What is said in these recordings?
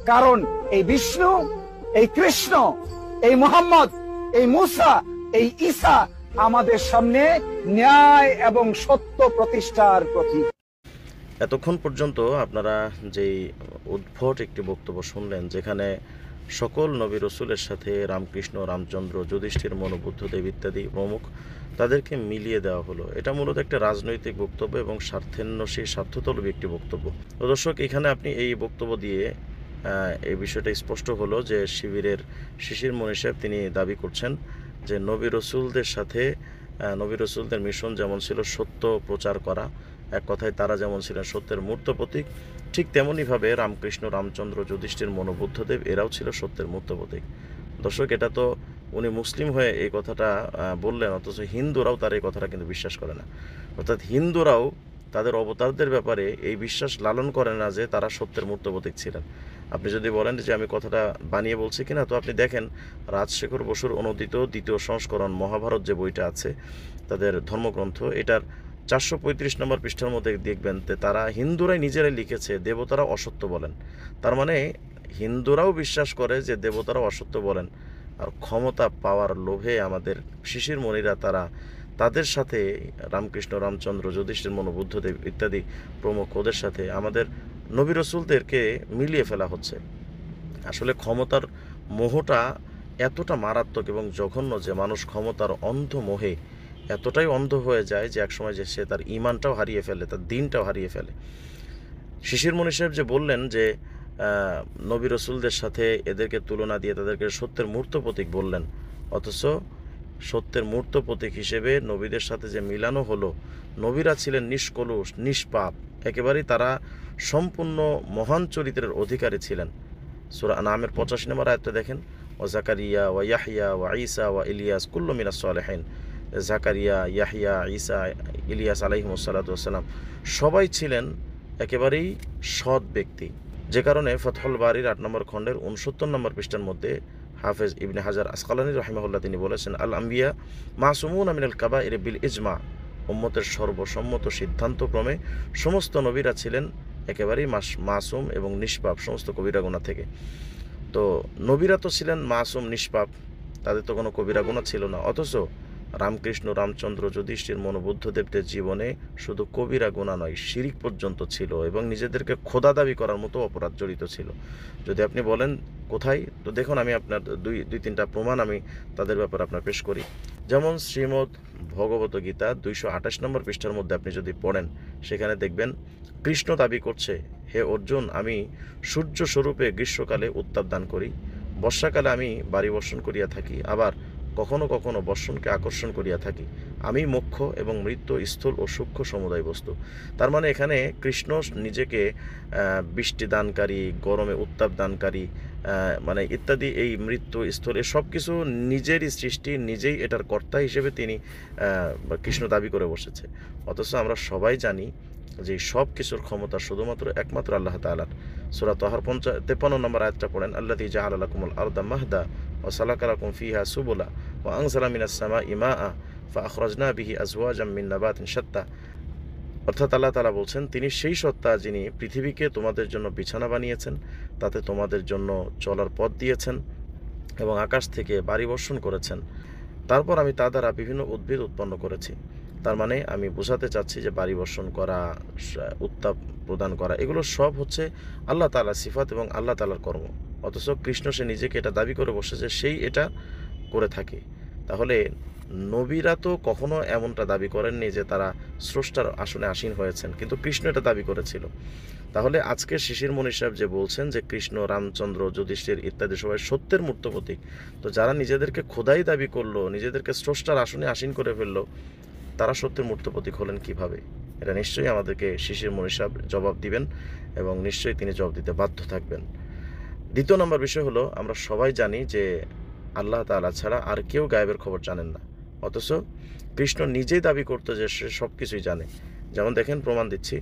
কারণ এই বিষ্ণু, এই কৃষ্ণ, এই মুহাম্মদ, এই মুসা, এই ঈসা আমাদের সামনে ন্যায় এবং সত্য প্রতিষ্ঠার প্রতীক। এতক্ষণ পর্যন্ত আপনারা যেই উদ্ভট একটি বক্তব্য শুনলেন, যেখানে সকল নবী রসুলের সাথে রামকৃষ্ণ, রামচন্দ্র, যুধিষ্ঠির, মনু, বুদ্ধদেব ইত্যাদি প্রমুখ তাদেরকে মিলিয়ে দেওয়া হলো, এটা মূলত একটা রাজনৈতিক বক্তব্য এবং স্বার্থান্বেষী, স্বার্থতলবী একটি বক্তব্য। তো দর্শক, এখানে আপনি এই বক্তব্য দিয়ে এই বিষয়টা স্পষ্ট হলো যে শিশির মনি সাহেব তিনি দাবি করছেন যে নবী রসুলদের সাথে নবী রসুলদের মিশন যেমন ছিল সত্য প্রচার করা, এক কথায় তারা যেমন ছিলেন সত্যের মূর্ত প্রতীক, ঠিক তেমনইভাবে রামকৃষ্ণ, রামচন্দ্র, যুধিষ্ঠির, মনু, বুদ্ধদেব এরাও ছিল সত্যের মূর্ত প্রতীক। দর্শক, এটা তো উনি মুসলিম হয়ে এই কথাটা বললেন, অথচ হিন্দুরাও তার এই কথাটা কিন্তু বিশ্বাস করে না। অর্থাৎ হিন্দুরাও তাদের অবতারদের ব্যাপারে এই বিশ্বাস লালন করে না যে তারা সত্যের মূর্ত প্রতীক ছিলেন। আপনি যদি বলেন যে আমি কথাটা বানিয়ে বলছি কিনা, তো আপনি দেখেন রাজশেখর বসুর অনুদিত দ্বিতীয় সংস্করণ মহাভারত যে বইটা আছে, তাদের ধর্মগ্রন্থ, এটার 435 নম্বর পৃষ্ঠার মধ্যে দেখবেন যে তারা হিন্দুরাই নিজেরাই লিখেছে দেবতারা অসত্য বলেন। তার মানে হিন্দুরাও বিশ্বাস করে যে দেবতারা অসত্য বলেন, আর ক্ষমতা পাওয়ার লোভে আমাদের শিশির মনিরা তাদের সাথে রামকৃষ্ণ, রামচন্দ্র, যুধিষ্ঠির, মনু, বুদ্ধদেব ইত্যাদি প্রমুখ ওদের সাথে আমাদের নবী রসুলদেরকে মিলিয়ে ফেলা হচ্ছে। আসলে ক্ষমতার মোহটা এতটা মারাত্মক এবং জঘন্য যে মানুষ ক্ষমতার অন্ধ মোহে এতটাই অন্ধ হয়ে যায় যে একসময় যে সে তার ঈমানটাও হারিয়ে ফেলে, তার দ্বীনটাও হারিয়ে ফেলে। শিশির মনি সাহেব যে বললেন যে নবী রসুলদের সাথে এদেরকে তুলনা দিয়ে তাদেরকে সত্যের মূর্ত প্রতীক বললেন, অথচ সত্যের মূর্ত প্রতীক হিসেবে নবীদের সাথে যে মিলানো হলো, নবীরা ছিলেন নিষ্কলুষ, নিষ্পাপ, একেবারেই তারা সম্পূর্ণ মহান চরিত্রের অধিকারী ছিলেন। সূরা আনআমের 85 নম্বর আয়াতটা দেখেন, ও জাকারিয়া ওয়া ইয়াহইয়া ওয়া ঈসা ওয়া ইলিয়াস কুল্লু মিনাস সালিহিন। জাকারিয়া, ইয়াহইয়া, ঈসা, ইলিয়াস আলাইহিমুস সালাতু ওয়াস সালাম সবাই ছিলেন একেবারেই সৎ ব্যক্তি, যে কারণে ফাতহুল বারির 8 নম্বর খণ্ডের 69 নম্বর পৃষ্ঠার মধ্যে হাফেজ ইবনে হাজার আসকালানী রাহিমাহুল্লাহ তিনি বলেছেন, আল আম্বিয়া মাসুমুনা মিনাল কাবাইর বিল ইজমা, উম্মতের সর্বসম্মত সিদ্ধান্তক্রমে সমস্ত নবীরা ছিলেন একেবারেই মাসুম এবং নিষ্পাপ সমস্ত কবিরা গুনাহ থেকে। তো নবীরা তো ছিলেন মাসুম, নিষ্পাপ, তাদের তো কোনো কবিরা গুনাহ ছিল না, অথচ রামকৃষ্ণ, রামচন্দ্র, যুধিষ্ঠির, মনু, বুদ্ধদেবদের জীবনে শুধু কবিরা গুনাহ নয়, শিরিক পর্যন্ত ছিল এবং নিজেদেরকে খোদা দাবি করার মতো অপরাধ জড়িত ছিল। যদি আপনি বলেন কোথায়, তো দেখুন আমি আপনার দুই তিনটা প্রমাণ আমি তাদের ব্যাপারে আপনার পেশ করি। যেমন শ্রীমদ্ ভগবত গীতা 228 নম্বর পৃষ্ঠার মধ্যে আপনি যদি পড়েন, সেখানে দেখবেন কৃষ্ণ দাবি করছে, হে অর্জুন, আমি সূর্য স্বরূপে গ্রীষ্মকালে উত্তাপ দান করি, বর্ষাকালে আমি বাড়ি বর্ষণ করিয়া থাকি, আবার কখনো কখনো বর্ষণকে আকর্ষণ করিয়া থাকি, আমি মোক্ষ এবং মৃত্যু, স্থূল ও সূক্ষ্ম সমুদায় বস্তু। তার মানে এখানে কৃষ্ণ নিজেকে বৃষ্টি দানকারী, গরমে উত্তাপ দানকারী, মানে ইত্যাদি, এই মৃত্যু, স্থূল, এ সব কিছু নিজেরই সৃষ্টি, নিজেই এটার কর্তা হিসেবে তিনি কৃষ্ণ দাবি করে বসেছে। অথচ আমরা সবাই জানি যে সব কিছুর ক্ষমতা শুধুমাত্র একমাত্র আল্লাহ তাআলার। সূরা তাহার 53 নম্বর আয়াতটা পড়েন, আল্লাযী জাআলা লাকুমুল আরদা মাহদা ওয়া সালাকা লাকুম ফিহা সুবুলা ওয়া আনজালা মিনাস সামাই মাআ ফাআখরাজনা বিহি আজওয়াজাম মিন নাবাতিন শাত্তা। অর্থাৎ আল্লাহ তাআলা বলছেন, তিনি সেই সত্তা যিনি পৃথিবীকে তোমাদের জন্য বিছানা বানিয়েছেন, তাতে তোমাদের জন্য চলার পথ দিয়েছেন এবং আকাশ থেকে বাড়ি বর্ষণ করেছেন, তারপর আমি তা দ্বারা বিভিন্ন উদ্ভিদ উৎপন্ন করেছি। তার মানে আমি বোঝাতে চাচ্ছি যে বাড়ি বর্ষণ করা, উত্তাপ প্রদান করা, এগুলো সব হচ্ছে আল্লাহ তাআলার সিফাত এবং আল্লাহ তাআলার কর্ম। অথচ কৃষ্ণ সে নিজেকে এটা দাবি করে বসেছে, সেই এটা করে থাকে। তাহলে নবীরা তো কখনো এমনটা দাবি করেননি যে তারা স্রষ্টার আসনে আসীন হয়েছেন, কিন্তু কৃষ্ণ এটা দাবি করেছিল। তাহলে আজকে শিশির মনি সাহেব যে বলছেন যে কৃষ্ণ, রামচন্দ্র, যুধিষ্ঠির ইত্যাদি সবাই সত্যের মূর্ত প্রতীক, তো যারা নিজেদেরকে খোদাই দাবি করলো, নিজেদেরকে স্রষ্টার আসনে আসীন করে ফেললো, তারা সত্যের মূর্ত প্রতীক হলেন কিভাবে? এটা নিশ্চয়ই আমাদেরকে শিশির মনি সাহেব জবাব দিবেন এবং নিশ্চয়ই তিনি জবাব দিতে বাধ্য থাকবেন। দ্বিতীয় নম্বর বিষয় হলো, আমরা সবাই জানি যে আল্লাহ তাআলা ছাড়া আর কেউ গায়েবের খবর জানেন না, অথচ কৃষ্ণ নিজেই দাবি করতো যে সে সব কিছুই জানে। যেমন দেখেন, প্রমাণ দিচ্ছি,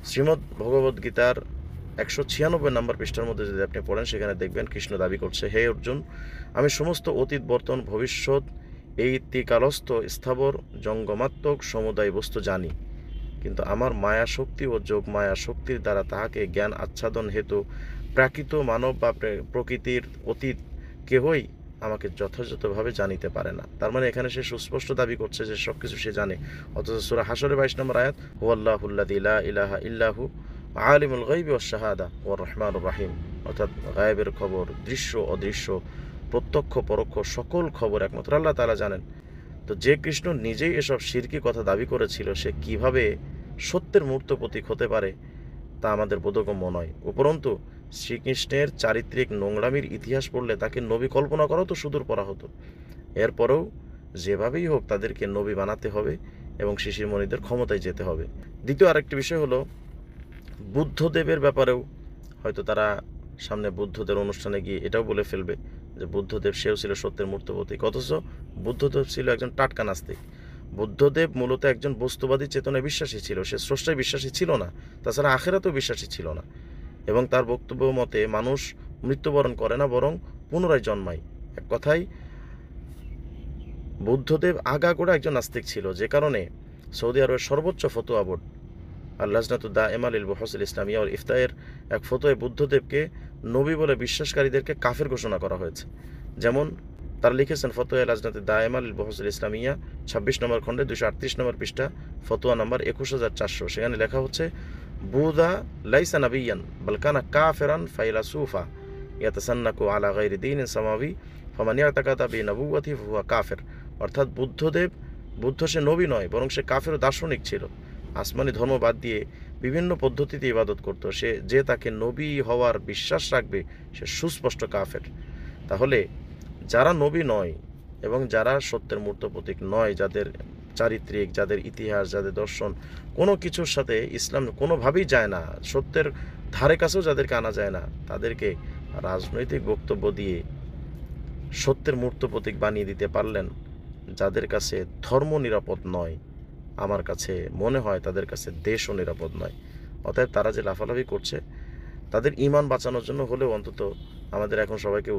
শ্রীমদ্ ভগবত গীতার 196 নম্বর পৃষ্ঠার মধ্যে যদি আপনি পড়েন, সেখানে দেখবেন কৃষ্ণ দাবি করছে, হে অর্জুন, আমি সমস্ত অতীত, বর্তমান, ভবিষ্যৎ, এই ত্রিকালস্থ, স্থাবর, জঙ্গমাত্মক সমুদায় বস্তু জানি, কিন্তু আমার মায়া শক্তি ও যোগ মায়া শক্তির দ্বারা তাহাকে জ্ঞান আচ্ছাদন হেতু প্রাকৃত মানব বা প্রকৃতির অতীত কেহই আমাকে যথাযথভাবে জানিতে পারে না। তার মানে এখানে সে সুস্পষ্ট দাবি করছে যে সব কিছু সে জানে, অথচ সূরা হাশরের 22 নম্বর আয়াত, হুয়াল্লাহুল্লাযী লা ইলাহা ইল্লাহু আলিমুল গায়বি ওয়াশ শাহাদা ওয়ার রহমানুর রহিম, অর্থাৎ গায়েবের খবর, দৃশ্য অদৃশ্য, প্রত্যক্ষ পরোক্ষ সকল খবর একমাত্র আল্লাহ তাআলা জানেন। তো যে কৃষ্ণ নিজেই এসব শিরকি কথা দাবি করেছিল, সে কিভাবে সত্যের মূর্ত প্রতীক হতে পারে তা আমাদের বোধগম্য নয়। উপরন্তু শ্রীকৃষ্ণের চারিত্রিক নোংরামির ইতিহাস পড়লে তাকে নবী কল্পনা করাও তো সুদূর পড়া হতো। এরপরেও যেভাবেই হোক তাদেরকে নবী বানাতে হবে এবং শিশিরমণিদের ক্ষমতায় যেতে হবে। দ্বিতীয় আরেকটি বিষয় হলো, বুদ্ধদেবের ব্যাপারেও হয়তো তারা সামনে বুদ্ধদের অনুষ্ঠানে গিয়ে এটাও বলে ফেলবে যে বুদ্ধদেব সেও ছিল সত্যের মূর্ত প্রতীক, অথচ বুদ্ধদেব ছিল একজন টাটকা নাস্তিক। বুদ্ধদেব মূলত একজন বস্তুবাদী চেতনায় বিশ্বাসী ছিল, সে স্রষ্টায় বিশ্বাসী ছিল না, তাছাড়া আখেরাতেও বিশ্বাসী ছিল না। এবং তার বক্তব্য মতে মানুষ মৃত্যুবরণ করে না, বরং পুনরায় জন্মায়। এক কথায় বুদ্ধদেব আগাগোড়া একজন নাস্তিক ছিল, যে কারণে সৌদি আরবের সর্বোচ্চ ফতোয়া বোর্ড আল-লাজনাতু দায়েমা লিল বুহুসিল ইসলামিয়া ওয়াল ইফতায়ের এক ফতোয়ায় বুদ্ধদেবকে নবী বলে বিশ্বাসকারীদেরকে কাফের ঘোষণা করা হয়েছে। যেমন তারা লিখেছেন, ফতোয়া লাজনাতু দায়েমা লিল বুহুসিল ইসলামিয়া 26 নম্বর খণ্ডে 238 নম্বর পৃষ্ঠা, ফতোয়া নম্বর 21400। সেখানে লেখা হচ্ছে, বুদা লাইসা নাবিয়ান বাল কানা কাফিরান ফাইলাসুফা ইয়াতাসান্নাকু আলা গায়রি দীনিন সামাবি ফামান ইয়াতাকাদা বিনবুওয়াতি ফাহুয়া কাফির। অর্থাৎ বুদ্ধ সে নবী নয়, বরং সে কাফের ও দার্শনিক ছিল। আসমানি ধর্ম বাদ দিয়ে বিভিন্ন পদ্ধতিতে ইবাদত করত। যে তাকে নবী হওয়ার বিশ্বাস রাখবে সে সুস্পষ্ট কাফের। তাহলে যারা নবী নয় এবং যারা সত্যের মূর্ত প্রতীক নয়, যাদের চারিত্রিক, যাদের ইতিহাস, যাদের দর্শন কোনো কিছুর সাথে ইসলাম কোনোভাবেই যায় না, সত্যের ধারে কাছেও যাদেরকে আনা যায় না, তাদেরকে রাজনৈতিক বক্তব্য দিয়ে সত্যের মূর্ত প্রতীক বানিয়ে দিতে পারলেন। যাদের কাছে ধর্ম নিরাপদ নয়, আমার কাছে মনে হয় তাদের কাছে দেশও নিরাপদ নয়। অতএব তারা যে লাফালাফি করছে, তাদের ঈমান বাঁচানোর জন্য হলেও অন্তত আমাদের এখন সবাইকে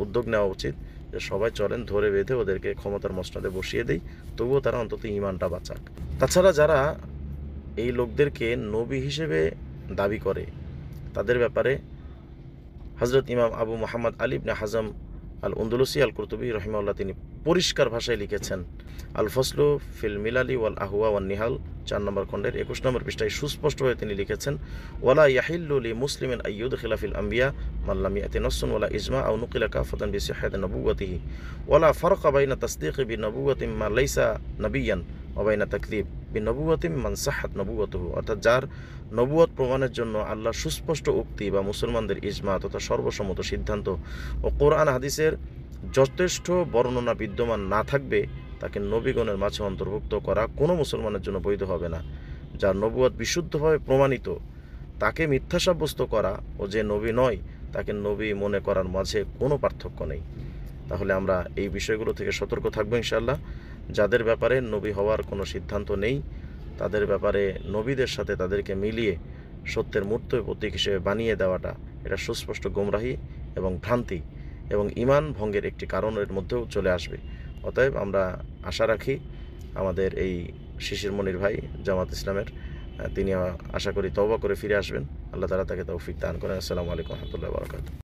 উদ্যোগ নেওয়া উচিত যে সবাই চলেন ধরে বেঁধে ওদেরকে ক্ষমতার মসনদে বসিয়ে দেই, তবুও তারা অন্তত ঈমানটা বাঁচাক। তাছাড়া যারা এই লোকদেরকে নবী হিসেবে দাবি করে, তাদের ব্যাপারে হযরত ইমাম আবু মুহাম্মদ আলী ইবনে হাজম আল আন্দলুসি আল কুরতুবী রাহিমাহুল্লাহ তিনি পরিষ্কার ভাষায় লিখেছেন, আল ফসলু ফিল মিলালি ওয়াল আহওয়া ওয়ান নিহাল 4 নম্বর খণ্ডের 21 নম্বর পৃষ্ঠায় সুস্পষ্টভাবে তিনি লিখেছেন, ওয়ালা ইয়াহিল্লু লি মুসলিমিন আইয়ুদখিলা ফিল আম্বিয়া মান লাম ইয়াতি নাসসুন ওয়ালা ইজমা আও নুকিলা কাফাতান বিসিহহাতি নবুওয়াতিহি ওয়ালা ফারকা বাইনা তাসদীকি বিনবুওয়াতি মা লাইসা নাবিয়ান ওয়া বাইনা তাকযীব বিনবুওয়াতি মান সাহহাত নবুওয়াতুহু। অর্থাৎ যার নবুয়ত প্রমাণের জন্য আল্লাহ সুস্পষ্ট উক্তি বা মুসলমানদের ইজমা তথা সর্বসম্মত সিদ্ধান্ত ও কোরআন হাদিসের যথেষ্ট বর্ণনা বিদ্যমান না থাকবে, তাকে নবীগণের মাঝে অন্তর্ভুক্ত করা কোনো মুসলমানের জন্য বৈধ হবে না। যার নবুয়ত বিশুদ্ধভাবে প্রমাণিত, তাকে মিথ্যা সাব্যস্ত করা ও যে নবী নয় তাকে নবী মনে করার মাঝে কোনো পার্থক্য নেই। তাহলে আমরা এই বিষয়গুলো থেকে সতর্ক থাকবো ইনশাআল্লাহ। যাদের ব্যাপারে নবী হওয়ার কোনো সিদ্ধান্ত নেই, তাদের ব্যাপারে নবীদের সাথে তাদেরকে মিলিয়ে সত্যের মূর্ত প্রতীক হিসেবে বানিয়ে দেওয়াটা এটা সুস্পষ্ট গোমরাহি এবং ভ্রান্তি এবং ঈমান ভঙ্গের একটি কারণের মধ্যেও চলে আসবে। অতএব আমরা আশা রাখি আমাদের এই শিশির মনির ভাই জামাত ইসলামের, তিনি আশা করি তওবা করে ফিরে আসবেন। আল্লাহ তাআলা তাকে তৌফিক দান করেন। আসসালামু আলাইকুম ওয়া রাহমাতুল্লাহি ওয়া বারাকাতুহু।